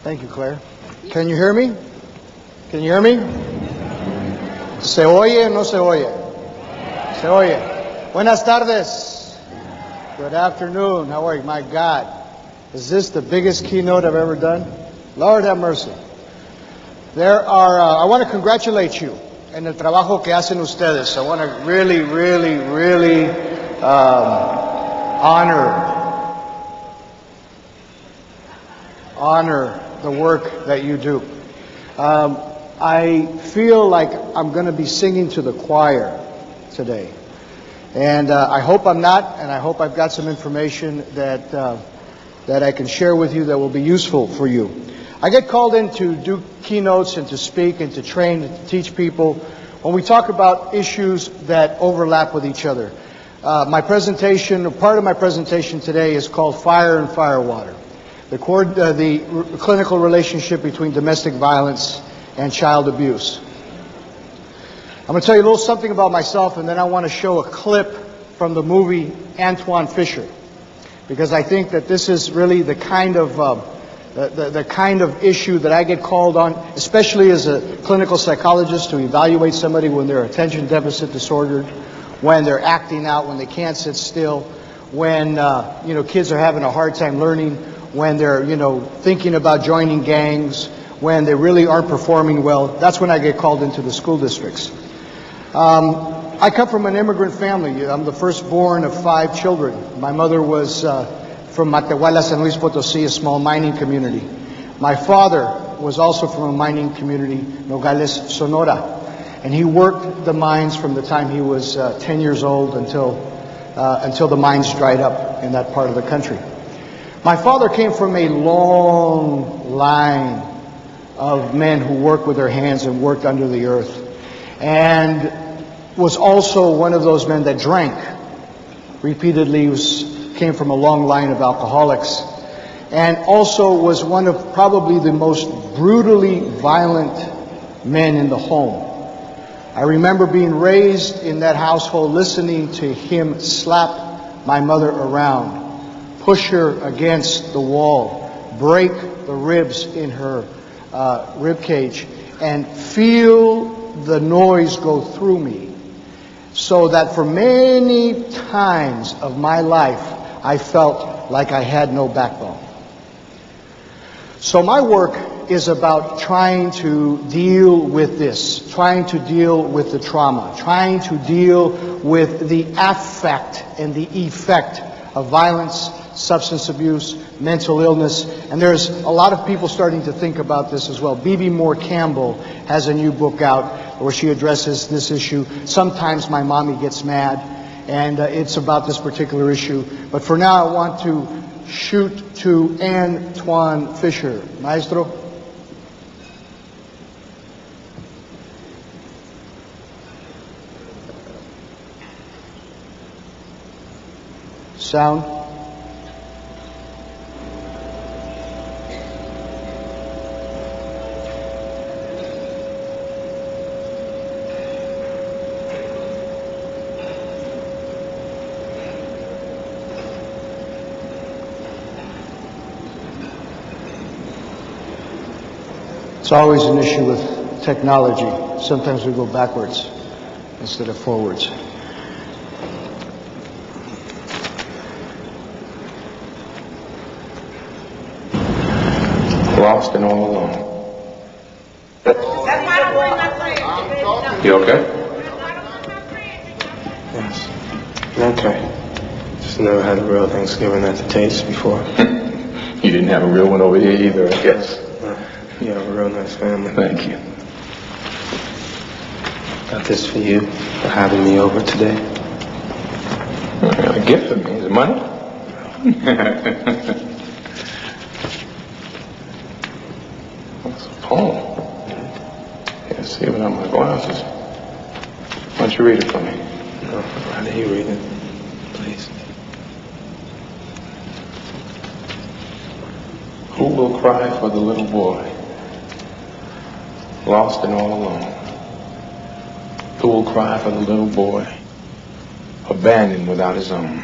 Thank you, Claire. Can you hear me? Can you hear me? ¿Se oye o no se oye? Se oye. Buenas tardes. Good afternoon. How are you? My God. Is this the biggest keynote I've ever done? Lord have mercy. I want to congratulate you en el trabajo que hacen ustedes. I want to really honor the work that you do. I feel like I'm going to be singing to the choir today. And I hope I'm not, and I hope I've got some information that I can share with you that will be useful for you. I get called in to do keynotes and to speak and to train and to teach people when we talk about issues that overlap with each other. My presentation, part of my presentation today is called Fire and Firewater, the clinical relationship between domestic violence and child abuse. I'm going to tell you a little something about myself, and then I want to show a clip from the movie Antoine Fisher, because I think that this is really the kind of the kind of issue that I get called on, especially as a clinical psychologist, to evaluate somebody when they're attention deficit disordered, when they're acting out, when they can't sit still, when kids are having a hard time learning, when they're thinking about joining gangs, when they really aren't performing well. That's when I get called into the school districts. I come from an immigrant family. I'm the firstborn of 5 children. My mother was from Matehuala, San Luis Potosí, a small mining community. My father was also from a mining community, Nogales, Sonora, and he worked the mines from the time he was 10 years old until the mines dried up in that part of the country. My father came from a long line of men who worked with their hands and worked under the earth, and was also one of those men that drank repeatedly, came from a long line of alcoholics, and also was one of probably the most brutally violent men in the home. I remember being raised in that household, listening to him slap my mother around, push her against the wall, break the ribs in her rib cage, and feel the noise go through me, so that for many times of my life I felt like I had no backbone. So my work is about trying to deal with this, trying to deal with the trauma, trying to deal with the affect and the effect of violence, substance abuse, mental illness, and there's a lot of people starting to think about this as well. B.B. Moore Campbell has a new book out where she addresses this issue. Sometimes My Mommy Gets Mad, and it's about this particular issue. But for now, I want to shoot to Antoine Fisher. Maestro? Sound? It's always an issue with technology. Sometimes we go backwards instead of forwards. Lost and all alone. You okay? Yes. Okay. Just never had a real Thanksgiving at the Taste before. You didn't have a real one over here either, I guess. You have a real nice family. Thank you. Got this for you for having me over today. A gift for me? Is it money? That's a poem. Yeah, see it without my glasses. Why don't you read it for me? No, I'd rather you read it, please. Who will cry for the little boy, lost and all alone? Who will cry for the little boy, abandoned without his own?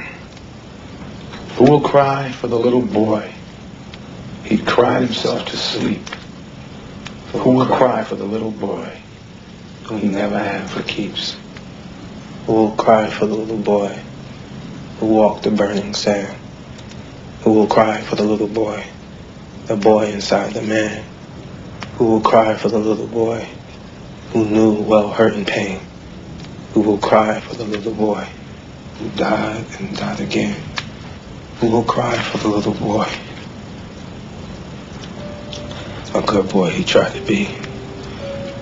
Who will cry for the little boy, He'd cried himself to sleep. Who would cry for the little boy who he never had for keeps? Who will cry for the little boy who walked the burning sand? Who will cry for the little boy, the boy inside the man? Who will cry for the little boy who knew well hurt and pain? Who will cry for the little boy who died and died again? Who will cry for the little boy? A good boy he tried to be.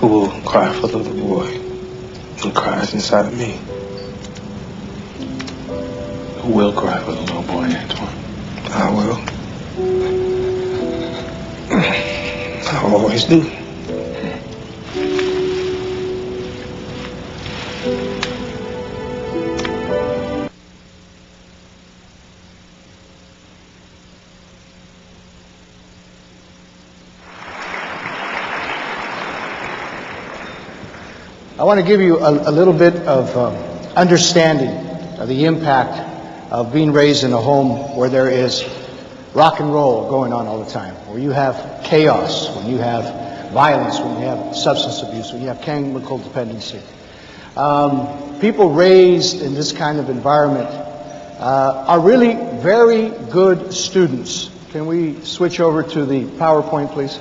Who will cry for the little boy who cries inside of me? Who will cry for the little boy, Antoine? I will. I always do. I want to give you a little bit of understanding of the impact of being raised in a home where there is rock and roll going on all the time, where you have chaos, when you have violence, when you have substance abuse, when you have chemical dependency. People raised in this kind of environment are really very good students. Can we switch over to the PowerPoint, please?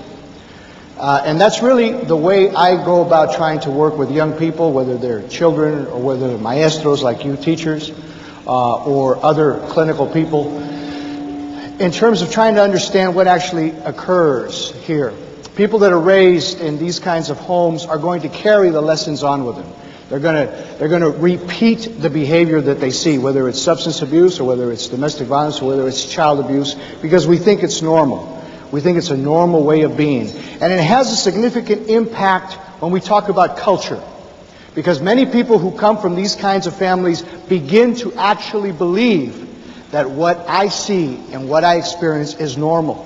And that's really the way I go about trying to work with young people, whether they're children or whether they're maestros like you, teachers, or other clinical people, in terms of trying to understand what actually occurs here. People that are raised in these kinds of homes are going to carry the lessons on with them. They're going to repeat the behavior that they see, whether it's substance abuse or whether it's domestic violence or whether it's child abuse, because we think it's normal. We think it's a normal way of being. And it has a significant impact when we talk about culture. Because many people who come from these kinds of families begin to actually believe that what I see and what I experience is normal.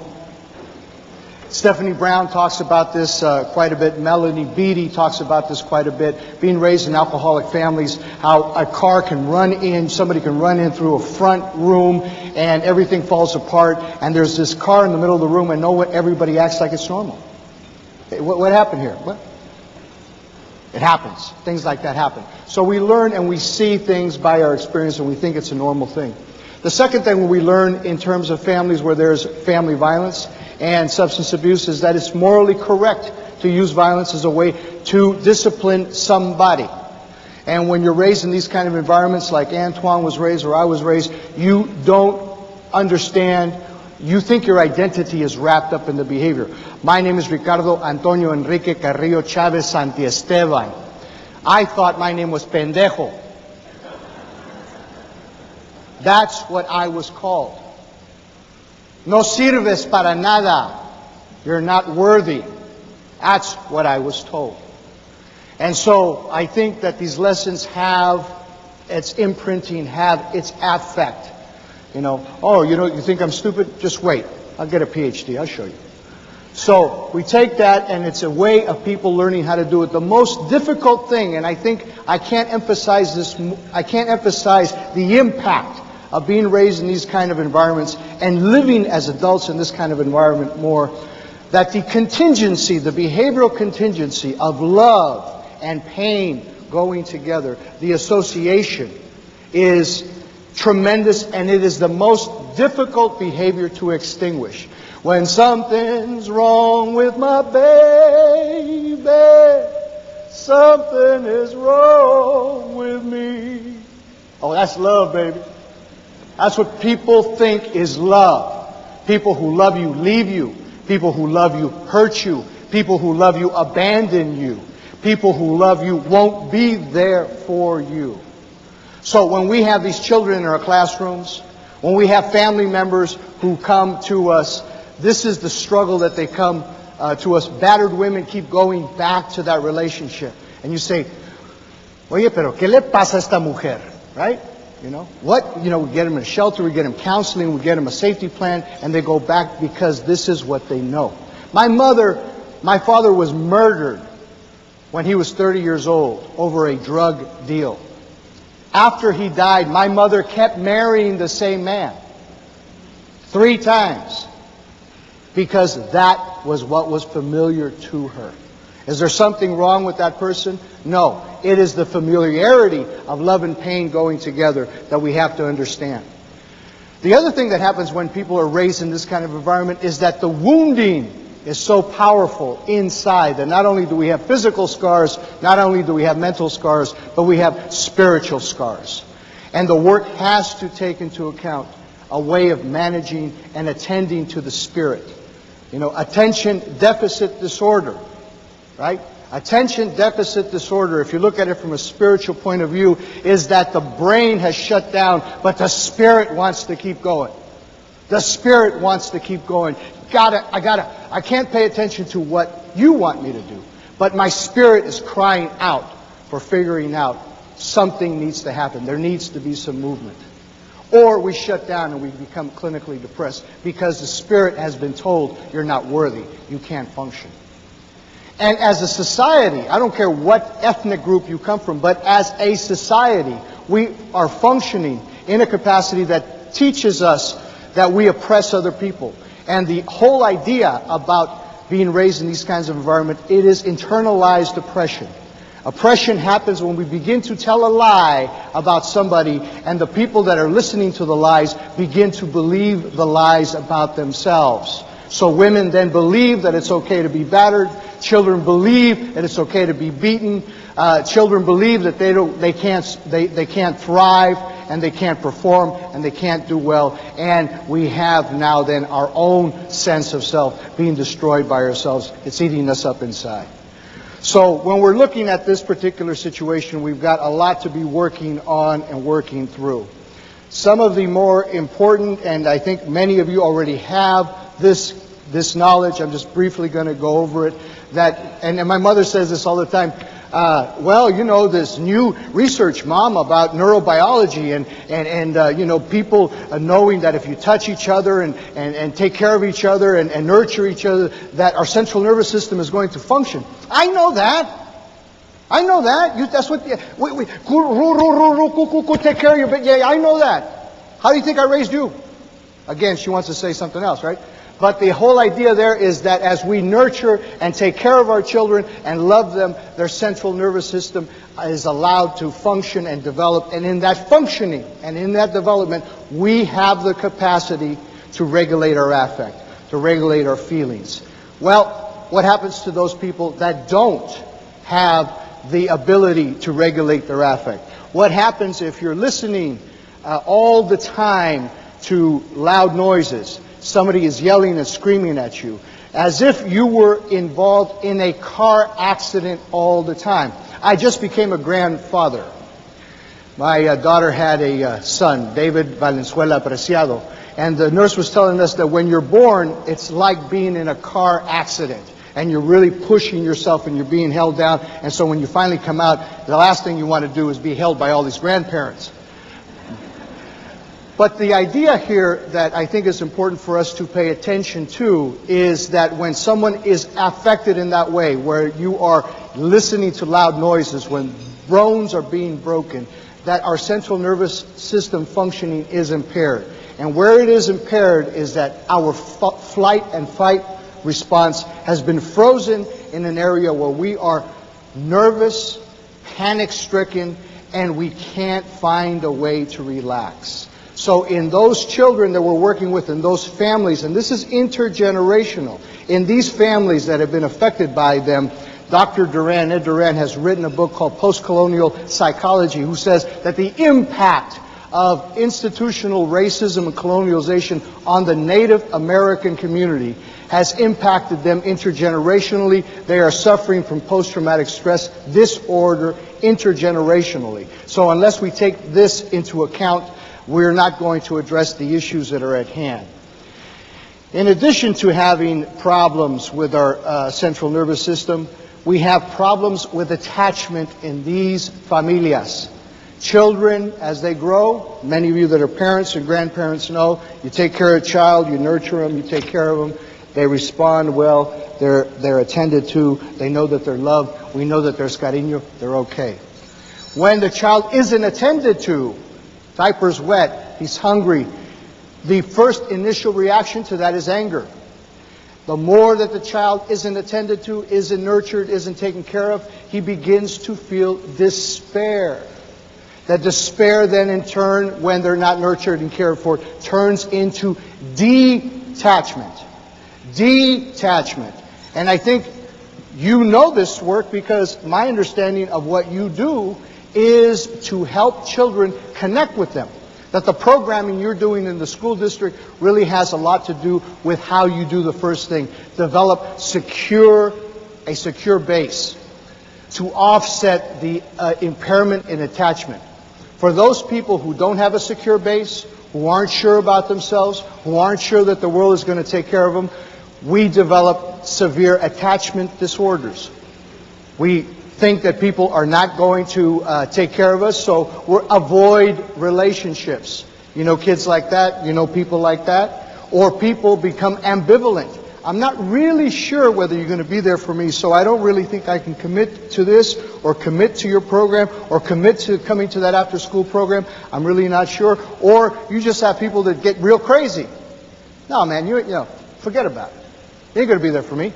Stephanie Brown talks about this quite a bit. Melanie Beattie talks about this quite a bit. Being raised in alcoholic families, how a car can run in, somebody can run in through a front room and everything falls apart, and there's this car in the middle of the room and everybody acts like it's normal. What happened here? What? It happens. Things like that happen. So we learn and we see things by our experience and we think it's a normal thing. The second thing we learn in terms of families where there's family violence and substance abuse is that it's morally correct to use violence as a way to discipline somebody. And when you're raised in these kind of environments like Antoine was raised or I was raised, you don't understand. You think your identity is wrapped up in the behavior. My name is Ricardo Antonio Enrique Carrillo Chavez Santiesteban. I thought my name was Pendejo. That's what I was called. No sirves para nada. You're not worthy. That's what I was told. And so I think that these lessons have its imprinting, have its affect. You think I'm stupid? Just wait. I'll get a PhD. I'll show you. So we take that, and it's a way of people learning how to do it. The most difficult thing, and I think I can't emphasize the impact of being raised in these kind of environments and living as adults in this kind of environment more, that the contingency, the behavioral contingency of love and pain going together, the association, is tremendous, and it is the most difficult behavior to extinguish. When something's wrong with my baby, something is wrong with me. Oh, that's love, baby. That's what people think is love. People who love you leave you. People who love you hurt you. People who love you abandon you. People who love you won't be there for you. So when we have these children in our classrooms, when we have family members who come to us, this is the struggle that they come to us. Battered women keep going back to that relationship. And you say, oye, pero ¿qué le pasa a esta mujer? Right? We get them in a shelter, we get them counseling, we get them a safety plan, and they go back because this is what they know. My father was murdered when he was 30 years old over a drug deal. After he died, my mother kept marrying the same man 3 times. because that was what was familiar to her. Is there something wrong with that person? No. It is the familiarity of love and pain going together that we have to understand. The other thing that happens when people are raised in this kind of environment is that the wounding is so powerful inside that not only do we have physical scars, not only do we have mental scars, but we have spiritual scars. And the work has to take into account a way of managing and attending to the spirit. You know, attention deficit disorder, right? Attention deficit disorder, if you look at it from a spiritual point of view, is that the brain has shut down, but the spirit wants to keep going. The spirit wants to keep going. I can't pay attention to what you want me to do, but my spirit is crying out for figuring out something needs to happen. There needs to be some movement. Or we shut down and we become clinically depressed because the spirit has been told you're not worthy, you can't function. And as a society, I don't care what ethnic group you come from, but as a society, we are functioning in a capacity that teaches us that we oppress other people. And the whole idea about being raised in these kinds of environments, it is internalized oppression. Oppression happens when we begin to tell a lie about somebody, and the people that are listening to the lies begin to believe the lies about themselves. So women then believe that it's okay to be battered. Children believe that it's okay to be beaten. Children believe that they can't thrive, and they can't perform, and they can't do well. And we have now then our own sense of self being destroyed by ourselves. It's eating us up inside. So when we're looking at this particular situation, we've got a lot to be working on and working through. Some of the more important, and I think many of you already have this knowledge, I'm just briefly going to go over it, and my mother says this all the time, well, you know, this new research, Mom, about neurobiology and you know, people knowing that if you touch each other and take care of each other and nurture each other, that our central nervous system is going to function. I know that. I know that. That's what, take care of you, but yeah, I know that. How do you think I raised you? Again, she wants to say something else, right? But the whole idea there is that as we nurture and take care of our children and love them, their central nervous system is allowed to function and develop. And in that functioning and in that development, we have the capacity to regulate our affect, to regulate our feelings. Well, what happens to those people that don't have the ability to regulate their affect? What happens if you're listening all the time to loud noises? Somebody is yelling and screaming at you, as if you were involved in a car accident all the time. I just became a grandfather. My daughter had a son, David Valenzuela Preciado, and the nurse was telling us that when you're born, it's like being in a car accident, and you're really pushing yourself and you're being held down, and so when you finally come out, the last thing you want to do is be held by all these grandparents. But the idea here that I think is important for us to pay attention to is that when someone is affected in that way, where you are listening to loud noises, when bones are being broken, that our central nervous system functioning is impaired. And where it is impaired is that our flight and fight response has been frozen in an area where we are nervous, panic-stricken, and we can't find a way to relax. So in those children that we're working with, in those families, and this is intergenerational, in these families that have been affected by them, Dr. Duran, Ed Duran, has written a book called Post-Colonial Psychology, who says that the impact of institutional racism and colonialization on the Native American community has impacted them intergenerationally. They are suffering from post-traumatic stress disorder intergenerationally. So unless we take this into account, we're not going to address the issues that are at hand. In addition to having problems with our central nervous system, we have problems with attachment in these familias. Children, as they grow, many of you that are parents and grandparents know, you take care of a child, you nurture them, you take care of them, they respond well, they're attended to, they know that they're loved, we know that there's cariño, they're okay. When the child isn't attended to, diaper's wet, he's hungry, the first initial reaction to that is anger. the more that the child isn't attended to, isn't nurtured, isn't taken care of, he begins to feel despair. That despair then in turn, when they're not nurtured and cared for, turns into detachment. Detachment. And I think you know this work because my understanding of what you do is to help children connect with them. That the programming you're doing in the school district really has a lot to do with how you do the first thing. Develop a secure base to offset the impairment in attachment. For those people who don't have a secure base, who aren't sure about themselves, who aren't sure that the world is going to take care of them, we develop severe attachment disorders. We think that people are not going to take care of us, so we avoid relationships. You know kids like that, you know people like that, or people become ambivalent. I'm not really sure whether you're going to be there for me, so I don't really think I can commit to this, or commit to your program, or commit to coming to that after-school program. I'm really not sure. Or you just have people that get real crazy. No, man, you know, forget about it. You ain't going to be there for me.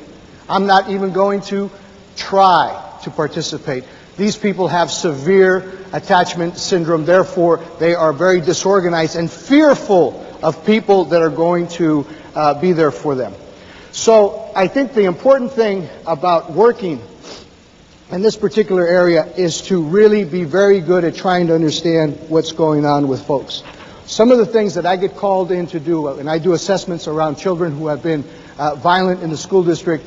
I'm not even going to try to participate. These people have severe attachment syndrome. Therefore, they are very disorganized and fearful of people that are going to be there for them. So I think the important thing about working in this particular area is to really be very good at trying to understand what's going on with folks. Some of the things that I get called in to do, and I do assessments around children who have been violent in the school district.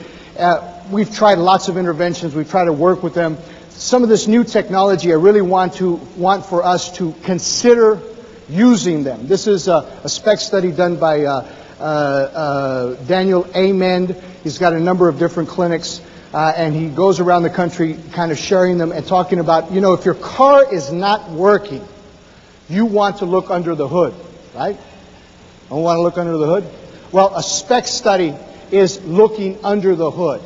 We've tried lots of interventions. We've tried to work with them. Some of this new technology, I really want for us to consider using them. This is a spec study done by Daniel Amend. He's got a number of different clinics, and he goes around the country kind of sharing them and talking about, you know, if your car is not working, you want to look under the hood, right? Don't want to look under the hood? Well, a spec study is looking under the hood.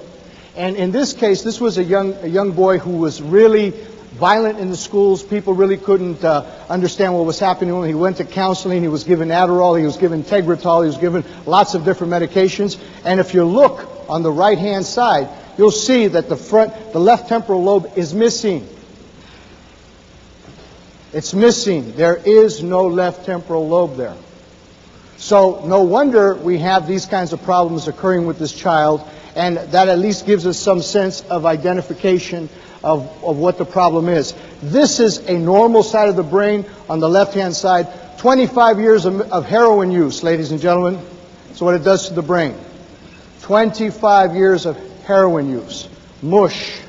And in this case, this was a young boy who was really violent in the schools. People really couldn't understand what was happening when he went to counseling. He was given Adderall, he was given Tegretol, he was given lots of different medications. And if you look on the right-hand side, you'll see that the left temporal lobe is missing. It's missing. There is no left temporal lobe there. So no wonder we have these kinds of problems occurring with this child, and that at least gives us some sense of identification of what the problem is. This is a normal side of the brain on the left-hand side. 25 years of heroin use, ladies and gentlemen. That's what it does to the brain. 25 years of heroin use. Mush.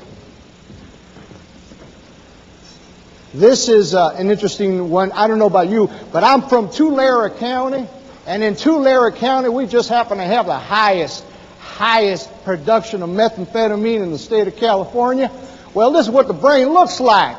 This is an interesting one. I don't know about you, but I'm from Tulare County. And in Tulare County, we just happen to have the highest production of methamphetamine in the state of California. Well, this is what the brain looks like.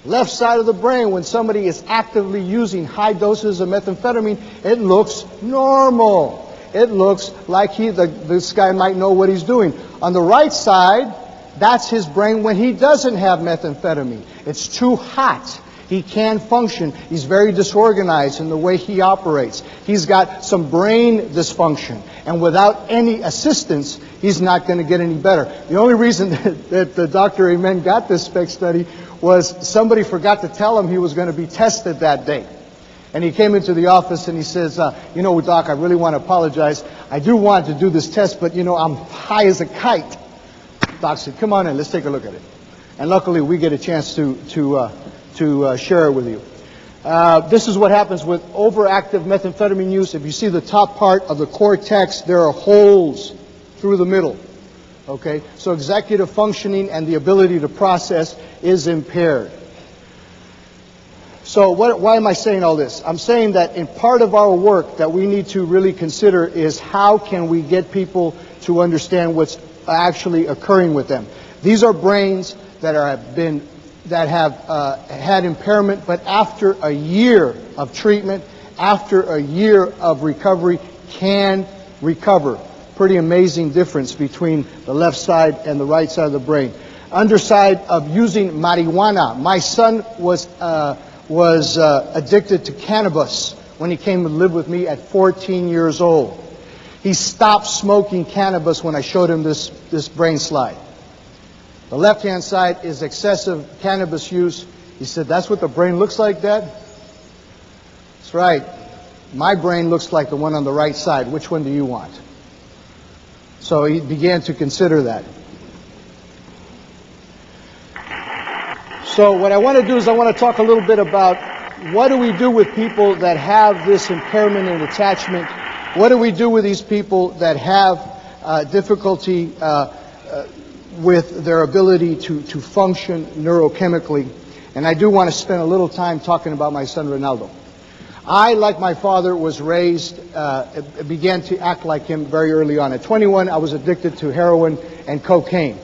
Left side of the brain, when somebody is actively using high doses of methamphetamine, it looks normal. It looks like this guy might know what he's doing. On the right side, that's his brain when he doesn't have methamphetamine. It's too hot. He can't function. He's very disorganized in the way he operates. He's got some brain dysfunction. And without any assistance, he's not going to get any better. The only reason that Dr. Amen got this spec study was somebody forgot to tell him he was going to be tested that day. And he came into the office and he says, you know, Doc, I really want to apologize. I do want to do this test, but, you know, I'm high as a kite. Doc said, come on in, let's take a look at it. And luckily, we get a chance to share it with you. This is what happens with overactive methamphetamine use. If you see the top part of the cortex, there are holes through the middle. Okay? So executive functioning and the ability to process is impaired. So why am I saying all this? I'm saying that in part of our work that we need to really consider is how can we get people to understand what's actually occurring with them. These are brains that have had impairment, but after a year of treatment, after a year of recovery, can recover. Pretty amazing difference between the left side and the right side of the brain. Underside of using marijuana. My son was addicted to cannabis when he came to live with me at 14 years old. He stopped smoking cannabis when I showed him this brain slide. The left-hand side is excessive cannabis use. He said, "That's what the brain looks like, Dad?" That's right. My brain looks like the one on the right side. Which one do you want? So he began to consider that. So what I want to do is I want to talk a little bit about what do we do with people that have this impairment in attachment? What do we do with these people that have difficulty with their ability to function neurochemically? And I do want to spend a little time talking about my son Ronaldo. I, like my father, was raised, began to act like him very early on. At 21, I was addicted to heroin and cocaine.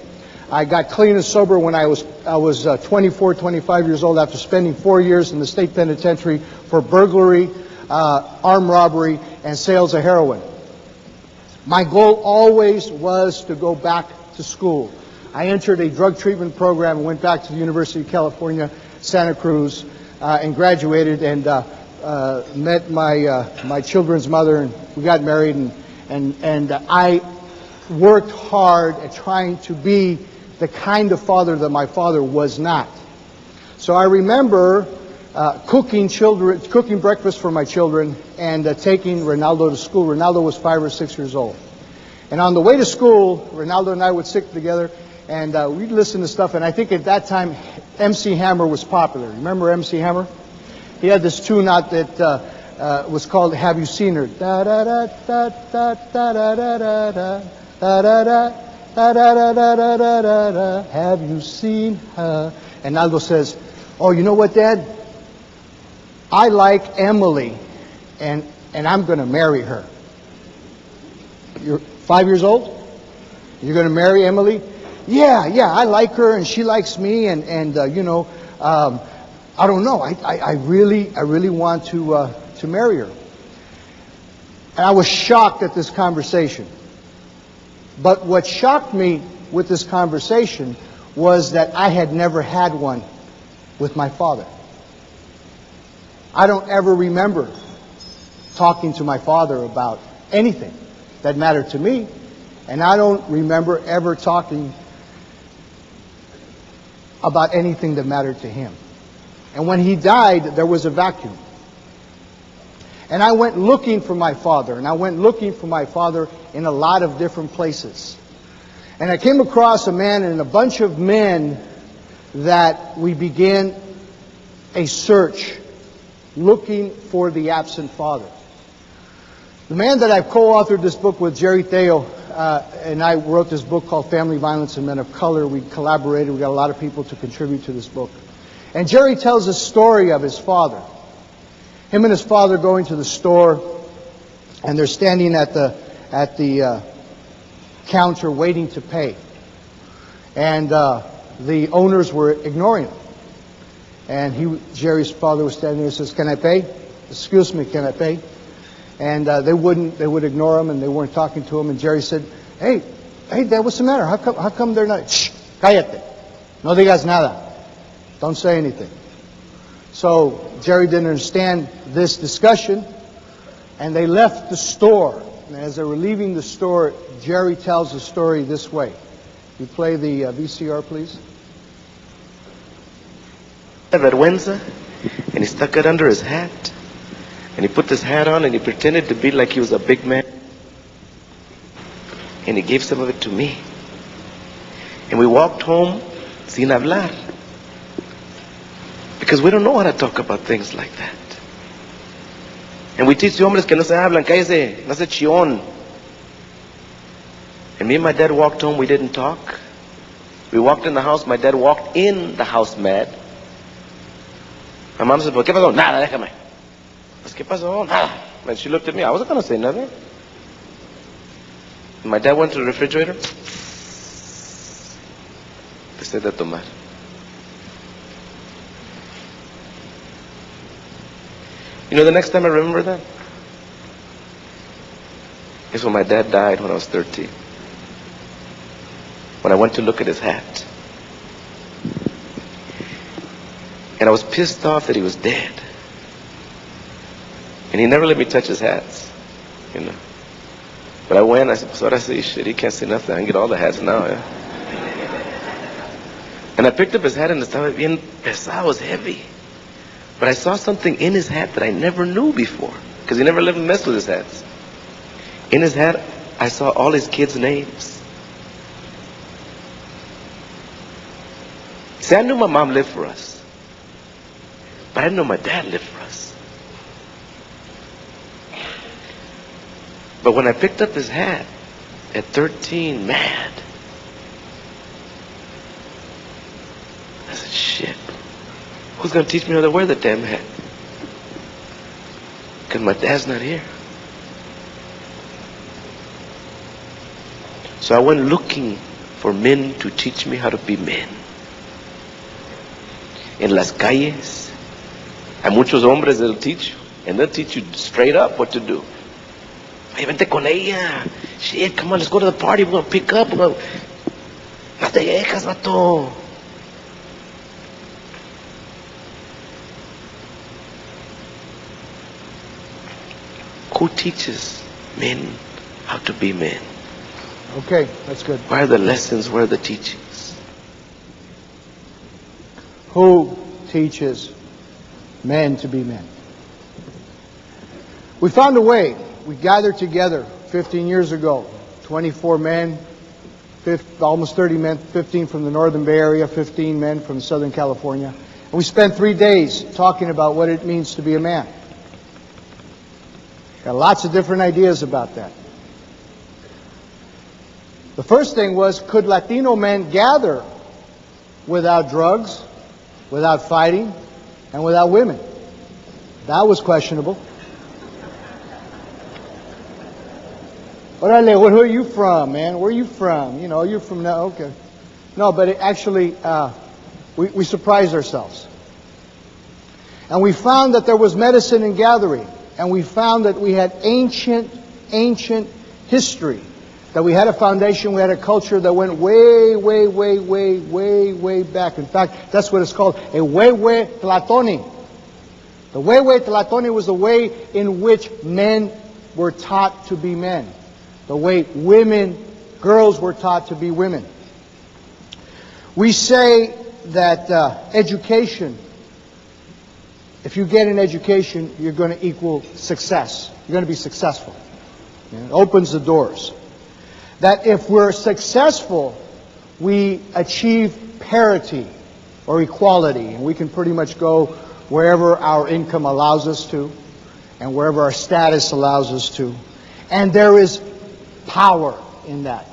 I got clean and sober when I was 24, 25 years old after spending 4 years in the state penitentiary for burglary, armed robbery, and sales of heroin. My goal always was to go back to school. I entered a drug treatment program and went back to the University of California, Santa Cruz, and graduated and met my children's mother, and we got married, and I worked hard at trying to be the kind of father that my father was not. So I remember cooking breakfast for my children and taking Ronaldo to school. Ronaldo was 5 or 6 years old. And on the way to school, Ronaldo and I would sit together and we'd listen to stuff. And I think at that time, MC Hammer was popular. Remember MC Hammer? He had this tune out that was called "Have You Seen Her?" Da da da da da da da da da da da da. Da, da, da, da, da, da, da, da. Have you seen her? And Aldo says, "Oh, you know what, Dad? I like Emily, and I'm going to marry her." You're 5 years old? You're going to marry Emily? Yeah, I like her, and she likes me, and you know, I don't know. I really want to marry her. And I was shocked at this conversation. But what shocked me with this conversation was that I had never had one with my father. I don't ever remember talking to my father about anything that mattered to me, and I don't remember ever talking about anything that mattered to him. And when he died, there was a vacuum. And I went looking for my father, and I went looking for my father in a lot of different places. And I came across a man and a bunch of men that we began a search looking for the absent father. The man that I've co-authored this book with, Jerry Theo, and I wrote this book called Family Violence and Men of Color. We collaborated. We got a lot of people to contribute to this book. And Jerry tells a story of his father. Him and his father going to the store, and they're standing at the counter waiting to pay. And the owners were ignoring him. And Jerry's father was standing there and says, "Can I pay? Excuse me, can I pay?" And they would ignore him, and they weren't talking to him. And Jerry said, hey, Dad, what's the matter? How come they're not? Shh, cállate. No digas nada. Don't say anything. So Jerry didn't understand this discussion, and they left the store. And as they were leaving the store, Jerry tells the story this way. You play the VCR, please. Vergüenza, and he stuck it under his hat. And he put this hat on, and he pretended to be like he was a big man. And he gave some of it to me. And we walked home sin hablar. Because we don't know how to talk about things like that. And we teach the hombres que no se hablan, cállese, no se chion. And me and my dad walked home, we didn't talk. We walked in the house, my dad walked in the house mad. My mom said, "¿Pero qué pasó?" "Nada, déjame." Pues, ¿qué pasó? Nada. And she looked at me, I wasn't going to say nothing. And my dad went to the refrigerator. Empecé a tomar. You know the next time I remember that? Is when my dad died when I was 13. When I went to look at his hat. And I was pissed off that he was dead. And he never let me touch his hats, you know. But I went, I said, pues ahora sí, shit, he can't say nothing. I can get all the hats now, yeah. And I picked up his hat and estaba bien pesado, it was heavy. But I saw something in his hat that I never knew before, because he never let me mess with his hats. In his hat, I saw all his kids' names. See, I knew my mom lived for us, but I didn't know my dad lived for us. But when I picked up his hat at 13, mad, I said, shit, who's going to teach me how to wear the damn hat? Because my dad's not here. So I went looking for men to teach me how to be men. En las calles, hay muchos hombres that'll teach you, and they'll teach you straight up what to do. Hey, vente con ella. Shit, come on, let's go to the party. We're going to pick up. No te dejas, vato. Who teaches men how to be men? Okay, that's good. Where are the lessons? Where are the teachings? Who teaches men to be men? We found a way. We gathered together 15 years ago, 24 men, almost 30 men, 15 from the Northern Bay Area, 15 men from Southern California. And we spent 3 days talking about what it means to be a man. Got lots of different ideas about that. The first thing was, could Latino men gather without drugs, without fighting, and without women? That was questionable. Orale, where are you from, man? Where are you from? You know, you're from, no, okay. No, but actually, we surprised ourselves. And we found that there was medicine in gathering. And we found that we had ancient history. That we had a foundation, we had a culture that went way back. In fact, that's what it's called, a Huehue Tlatoni. The Huehue Tlatoni was the way in which men were taught to be men. The way girls were taught to be women. We say that education, if you get an education, you're going to equal success. You're going to be successful. It opens the doors. That if we're successful, we achieve parity or equality. And we can pretty much go wherever our income allows us to and wherever our status allows us to. And there is power in that.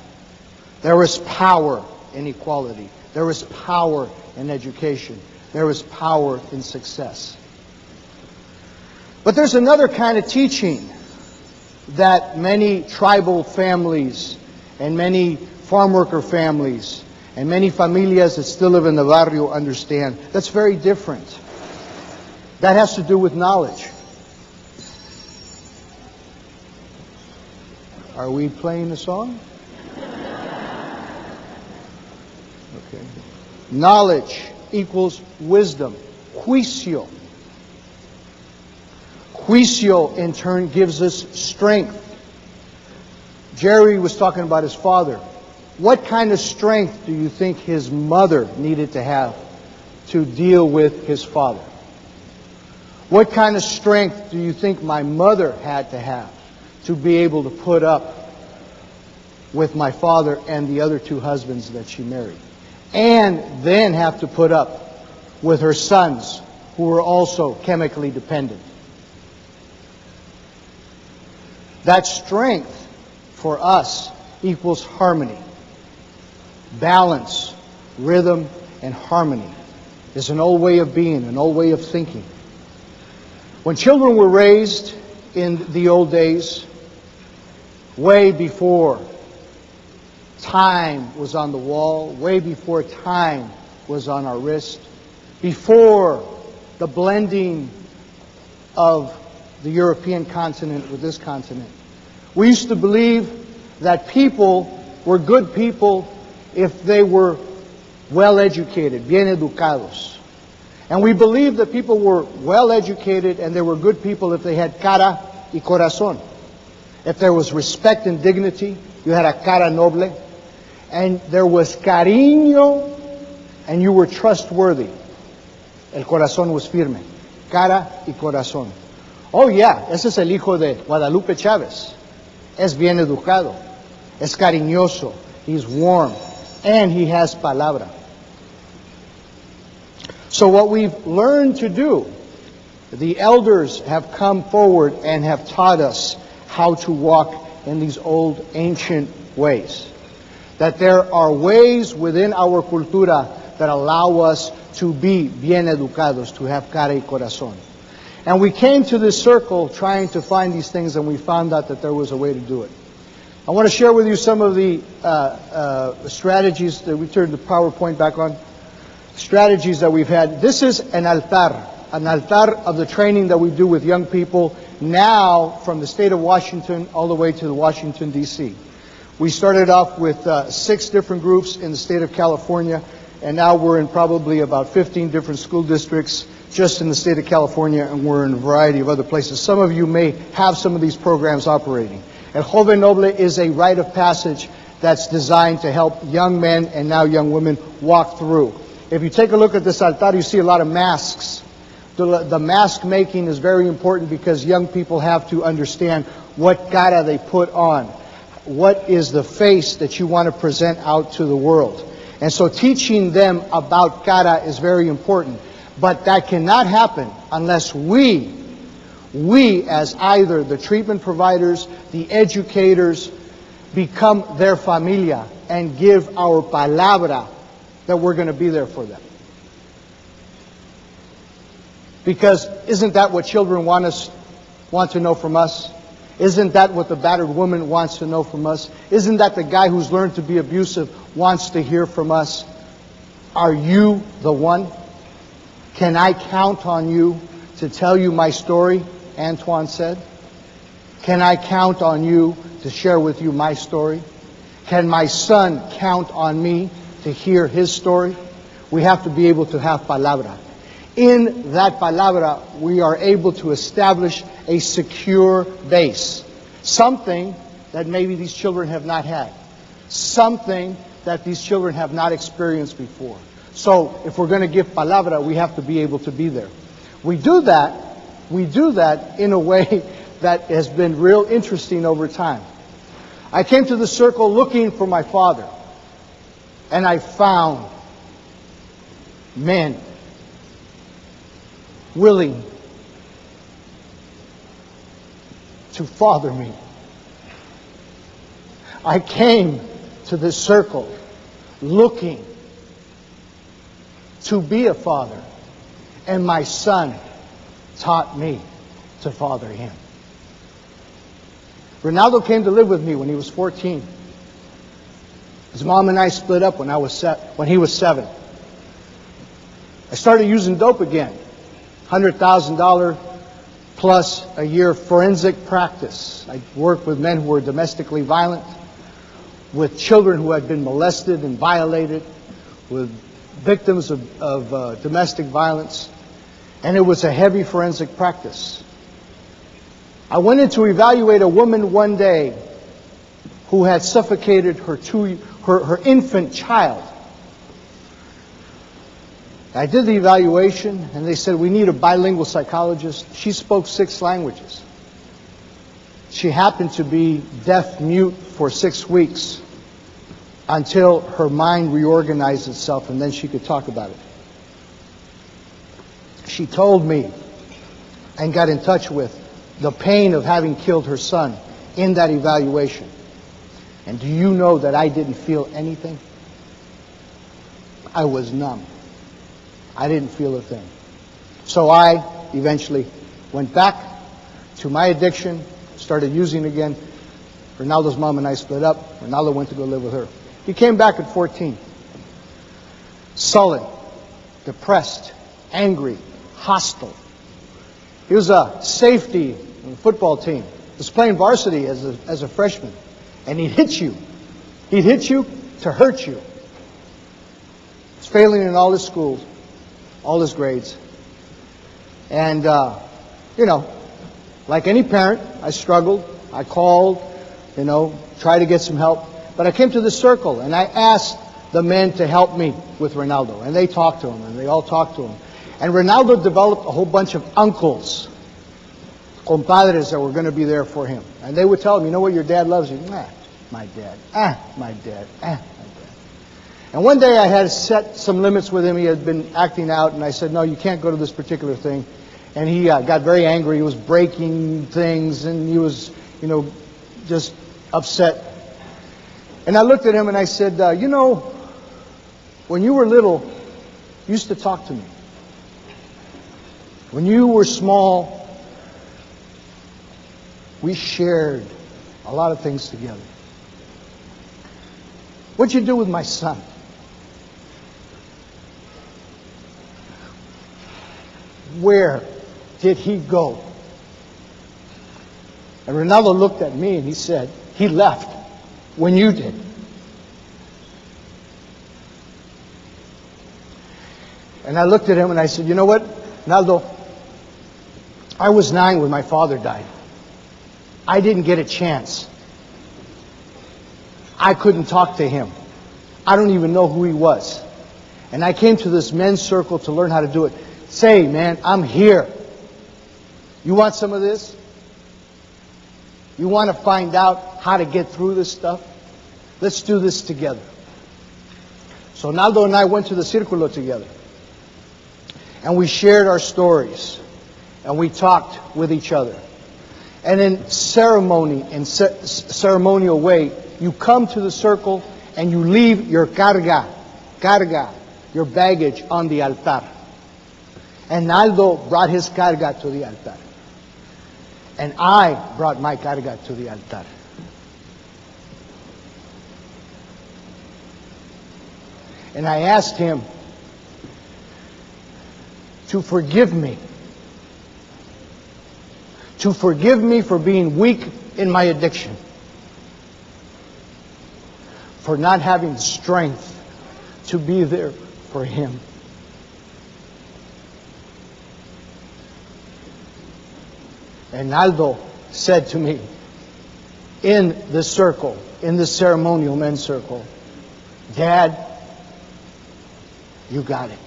There is power in equality. There is power in education. There is power in success. But there's another kind of teaching that many tribal families and many farm worker families and many familias that still live in the barrio understand. That's very different. That has to do with knowledge. Are we playing the song? Okay. Knowledge equals wisdom. Juicio. Juicio, in turn, gives us strength. Jerry was talking about his father. What kind of strength do you think his mother needed to have to deal with his father? What kind of strength do you think my mother had to have to be able to put up with my father and the other 2 husbands that she married? And then have to put up with her sons, who were also chemically dependent. That strength for us equals harmony. Balance, rhythm, and harmony is an old way of being, an old way of thinking. When children were raised in the old days, way before time was on the wall, way before time was on our wrist, before the blending of the European continent with this continent. We used to believe that people were good people if they were well educated, bien educados. And we believed that people were well educated and they were good people if they had cara y corazón. if there was respect and dignity, you had a cara noble, and there was cariño, and you were trustworthy. El corazón was firme. Cara y corazón. Oh yeah, ese es el hijo de Guadalupe Chávez. Es bien educado. Es cariñoso. He's warm. And he has palabra. So what we've learned to do, the elders have come forward and have taught us how to walk in these old ancient ways. That there are ways within our cultura that allow us to be bien educados, to have cara y corazón. And we came to this circle trying to find these things, and we found out that there was a way to do it. I want to share with you some of the strategies that we turned the PowerPoint back on. Strategies that we've had. This is an altar of the training that we do with young people now from the state of Washington all the way to the Washington, D.C. We started off with 6 different groups in the state of California, and now we're in probably about 15 different school districts just in the state of California, and we're in a variety of other places. Some of you may have some of these programs operating. El Joven Noble is a rite of passage that's designed to help young men and now young women walk through. If you take a look at this altar, you see a lot of masks. The mask making is very important because young people have to understand what cara they put on. What is the face that you want to present out to the world? And so teaching them about cara is very important. But that cannot happen unless we as either the treatment providers, the educators, become their familia and give our palabra that we're going to be there for them. Because isn't that what children want to know from us? Isn't that what the battered woman wants to know from us? Isn't that the guy who's learned to be abusive wants to hear from us? Are you the one? Can I count on you to tell you my story? Antoine said. Can I count on you to share with you my story? Can my son count on me to hear his story? We have to be able to have palabra. In that palabra, we are able to establish a secure base. Something that maybe these children have not had. Something that these children have not experienced before. So if we're going to give palabra, we have to be able to be there. We do that in a way that has been real interesting over time. I came to the circle looking for my father, and I found men willing to father me. I came to this circle looking to be a father, and my son taught me to father him. Ronaldo came to live with me when he was 14. His mom and I split up when he was 7. I started using dope again. $100,000 plus a year forensic practice. I worked with men who were domestically violent, with children who had been molested and violated, with victims of domestic violence, and it was a heavy forensic practice. I went in to evaluate a woman one day who had suffocated her infant child. I did the evaluation, and they said, we need a bilingual psychologist. She spoke 6 languages. She happened to be deaf-mute for 6 weeks until her mind reorganized itself, and then she could talk about it. She told me and got in touch with the pain of having killed her son in that evaluation. And do you know that I didn't feel anything? I was numb. I didn't feel a thing. So I eventually went back to my addiction, started using again. Ronaldo's mom and I split up. Ronaldo went to go live with her. He came back at 14. Sullen, depressed, angry, hostile. He was a safety on the football team. He was playing varsity as a freshman. And he'd hit you. He'd hit you to hurt you. He was failing in all his schools, all his grades. And, like any parent, I struggled. I called, tried to get some help. But I came to the circle, and I asked the men to help me with Ronaldo. And they talked to him, and they all talked to him. And Ronaldo developed a whole bunch of uncles, compadres that were going to be there for him. And they would tell him, you know what, your dad loves you. My dad. My dad. My dad. And one day I had set some limits with him. He had been acting out, and I said, no, you can't go to this particular thing. And he got very angry. He was breaking things, and he was, just upset. And I looked at him and I said, when you were little, you used to talk to me. When you were small, we shared a lot of things together. What'd you do with my son? Where did he go? And Ronaldo looked at me and he said, he left when you did. And I looked at him and I said, you know what, Ronaldo, I was 9 when my father died. I didn't get a chance. I couldn't talk to him. I don't even know who he was. And I came to this men's circle to learn how to do it. Say, man, I'm here. You want some of this? You want to find out how to get through this stuff? Let's do this together. So Naldo and I went to the Círculo together. And we shared our stories. And we talked with each other. And in ceremonial way, you come to the circle and you leave your carga, your baggage on the altar. And Naldo brought his carga to the altar. And I brought my carga to the altar. And I asked him to forgive me. To forgive me for being weak in my addiction. For not having strength to be there for him. And Naldo said to me, in the circle, in the ceremonial men's circle, Dad, you got it.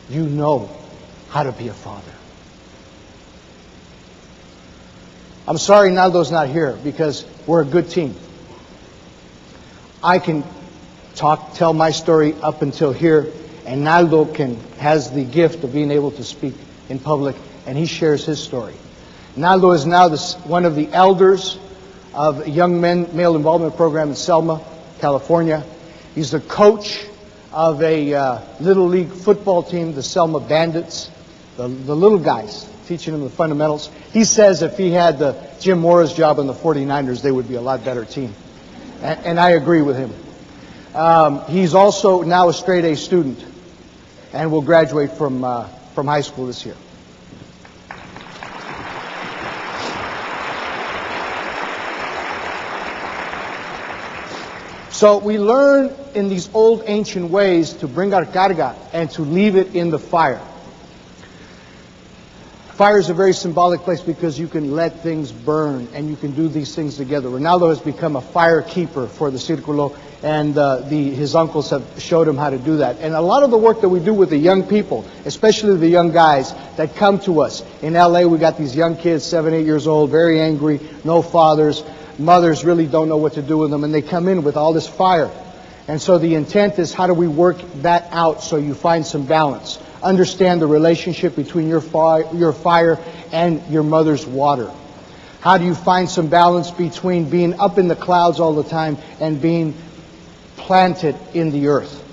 You know how to be a father. I'm sorry Naldo's not here because we're a good team. I can tell my story up until here, and Naldo has the gift of being able to speak in public, and he shares his story. Naldo is now one of the elders of a young men male involvement program in Selma, California. He's the coach of a little league football team, the Selma Bandits, the little guys, teaching them the fundamentals. He says if he had the Jim Mora's job on the 49ers, they would be a lot better team. And I agree with him. He's also now a straight A student and will graduate from high school this year. So we learn in these old ancient ways to bring our carga and to leave it in the fire. Fire is a very symbolic place because you can let things burn and you can do these things together. Ronaldo has become a fire keeper for the Círculo, and his uncles have showed him how to do that. And a lot of the work that we do with the young people, especially the young guys that come to us. In LA, we got these young kids, 7, 8 years old, very angry, no fathers. Mothers really don't know what to do with them, and they come in with all this fire. And so the intent is, how do we work that out so you find some balance? Understand the relationship between your fire and your mother's water. How do you find some balance between being up in the clouds all the time and being planted in the earth?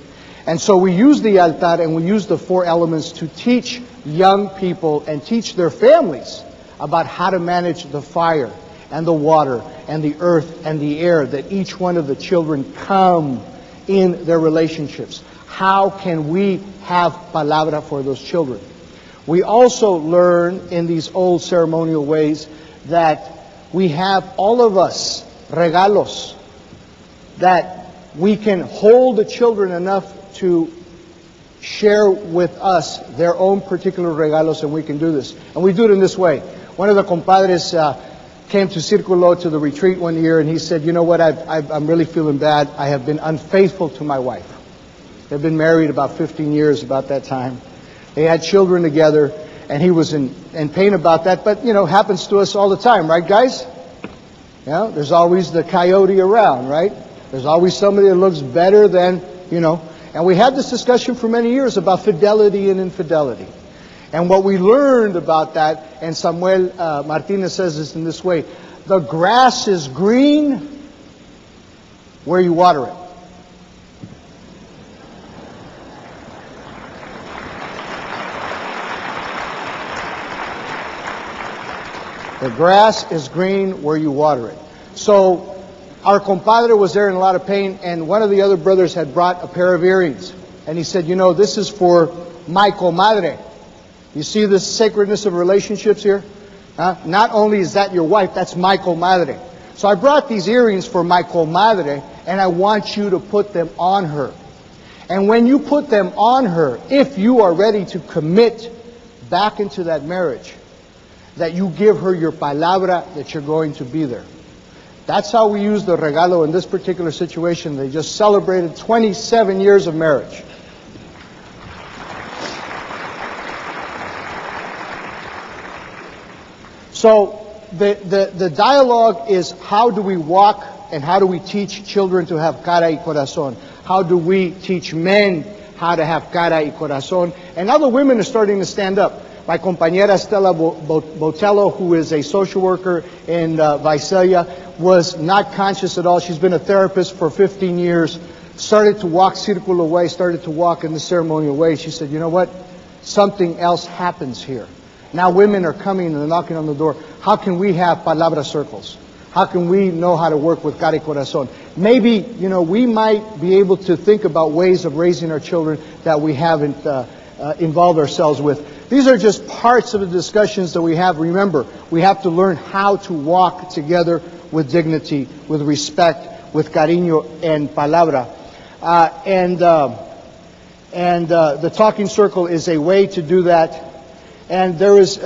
And so we use the altar and we use the 4 elements to teach young people and teach their families about how to manage the fire and the water and the earth and the air that each one of the children come in their relationships. How can we have palabra for those children? We also learn in these old ceremonial ways that we have, all of us, regalos, that we can hold the children enough to share with us their own particular regalos, and we can do this. And we do it in this way. One of the compadres came to Círculo to the retreat one year, and he said, you know what, I'm really feeling bad. I have been unfaithful to my wife. They've been married about 15 years about that time. They had children together, and he was in pain about that. But, happens to us all the time, right, guys? There's always the coyote around, right? There's always somebody that looks better than, And we had this discussion for many years about fidelity and infidelity. And what we learned about that, and Samuel Martinez says this in this way, the grass is green where you water it. The grass is green where you water it. So our compadre was there in a lot of pain, and one of the other brothers had brought a pair of earrings. And he said, this is for my comadre. You see this sacredness of relationships here? Not only is that your wife, that's my comadre. So I brought these earrings for my comadre, and I want you to put them on her. And when you put them on her, if you are ready to commit back into that marriage, that you give her your palabra that you're going to be there. That's how we use the regalo in this particular situation. They just celebrated 27 years of marriage. So the dialogue is, how do we walk and how do we teach children to have cara y corazón? How do we teach men how to have cara y corazón? And now the women are starting to stand up. My compañera Stella Botello, who is a social worker in Visalia, was not conscious at all. She's been a therapist for 15 years, started to walk Círculo way, started to walk in the ceremonial way. She said, you know what? Something else happens here. Now women are coming and they're knocking on the door. How can we have palabra circles? How can we know how to work with cara y corazón? Maybe, we might be able to think about ways of raising our children that we haven't involved ourselves with. These are just parts of the discussions that we have. Remember, we have to learn how to walk together with dignity, with respect, with cariño and palabra. The talking circle is a way to do that. And there is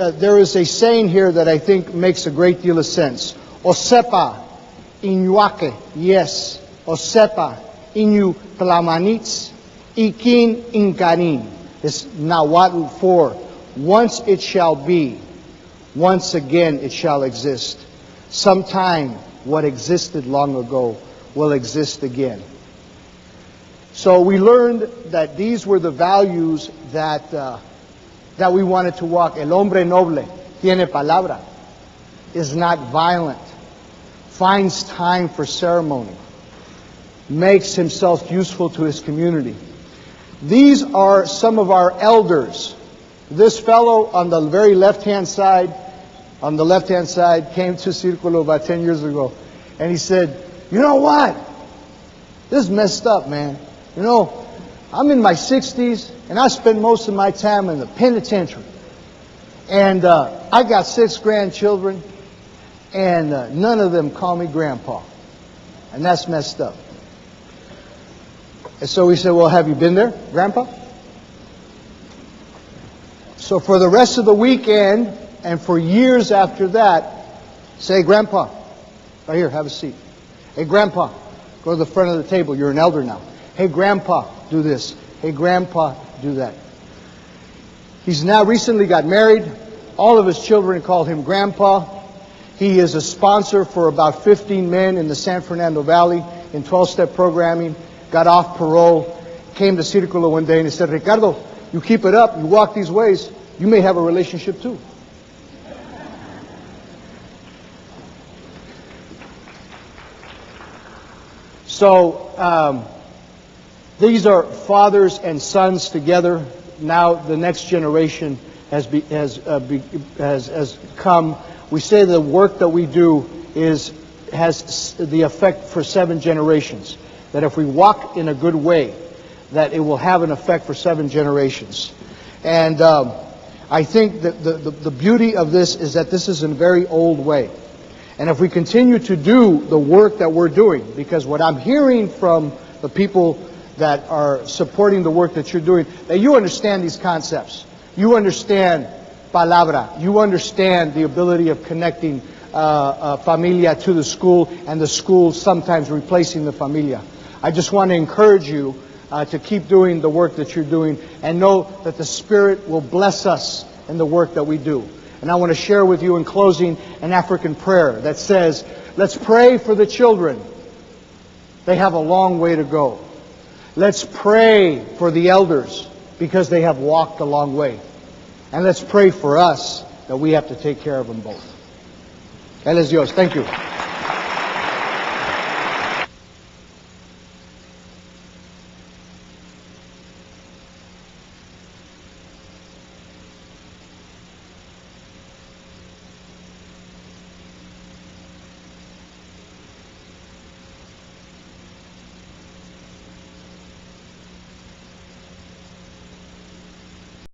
a saying here that I think makes a great deal of sense. Osepa iñuake, yes. Osepa iñu tlamanitz, ikin inkarin. It's Nahuatl for once it shall be, once again it shall exist. Sometime what existed long ago will exist again. So we learned that these were the values that we wanted to walk. El hombre noble tiene palabra, is not violent, finds time for ceremony, makes himself useful to his community. These are some of our elders. This fellow on the very left-hand side, came to Círculo about 10 years ago, and he said, you know what? This is messed up, man. I'm in my 60s, and I spend most of my time in the penitentiary. And I got 6 grandchildren, and none of them call me grandpa. And that's messed up. And so we said, well, have you been there, Grandpa? So for the rest of the weekend and for years after that, say, Grandpa, right here, have a seat. Hey, Grandpa, go to the front of the table. You're an elder now. Hey, Grandpa, do this. Hey, Grandpa, do that. He's now recently got married. All of his children call him Grandpa. He is a sponsor for about 15 men in the San Fernando Valley in 12-step programming. Got off parole, came to Círculo one day and he said, Ricardo, you keep it up, you walk these ways, you may have a relationship too. So these are fathers and sons together. Now the next generation has come. We say the work that we do has the effect for 7 generations. That if we walk in a good way, that it will have an effect for 7 generations. And I think that the beauty of this is that this is a very old way. And if we continue to do the work that we're doing, because what I'm hearing from the people that are supporting the work that you're doing, that you understand these concepts. You understand palabra. You understand the ability of connecting familia to the school, and the school sometimes replacing the familia. I just want to encourage you to keep doing the work that you're doing, and know that the Spirit will bless us in the work that we do. And I want to share with you in closing an African prayer that says, let's pray for the children. They have a long way to go. Let's pray for the elders because they have walked a long way. And let's pray for us that we have to take care of them both. Él es Dios. Thank you.